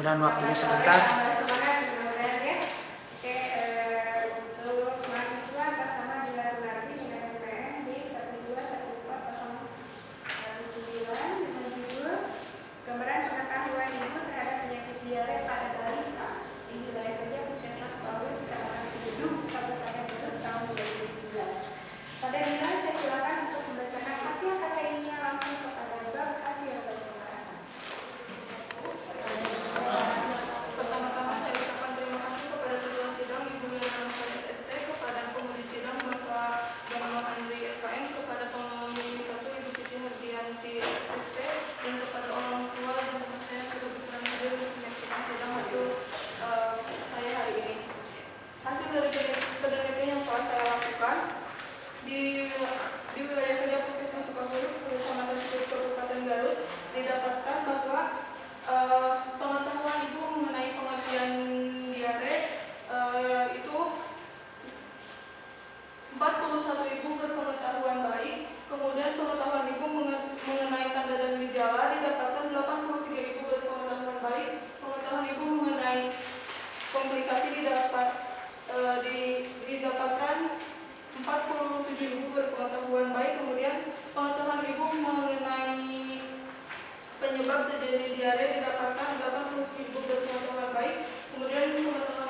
mudah-mudahan waktunya sebentar. Semangat mudah-mudahan ya. Oke, untuk mahasiswa atas nama Dila Gunarti dengan NPM di 1214009 dengan judul Gambaran Pengetahuan Ibu Terhadap Penyakit Diare pada Balita di Wilayah Kerja Puskesmas Paul, Kecamatan Cibeduk, Kabupaten Bogor tahun 2017. Pada Dila, saya silakan untuk membacakan hasil KTI-nya langsung kepada bab hasil dari pembahasan. Pertama-tama saya ucapkan terima kasih kepada ketua sidang Ibu Liliana SST, kepada penguji sidang Bapak Muhammad Andri SKM, kepada pengemudi 1 Ibu Siti Hardianti ST, dan kepada orang tua dan teman saya yang kebetulan hadir untuk menyaksikan sidang hasil saya hari ini. Hasil dari penelitian yang telah saya lakukan di wilayah kerja Puskesmas Sukabumi, Kecamatan Cibeduk, Kabupaten Garut, didapatkan bahwa pengetahuan ibu mengenai pengertian diare itu 41 ibu berpengetahuan baik, kemudian pengetahuan ibu mengenai tanda dan gejala didapatkan 83 ibu berpengetahuan baik, pengetahuan ibu mengenai komplikasi didapatkan 47 ibu berpengetahuan baik, kemudian pengetahuan ibu mengenai penyebab terjadi diare didapatkan 80 ibu berpengetahuan baik, kemudian pengetahuan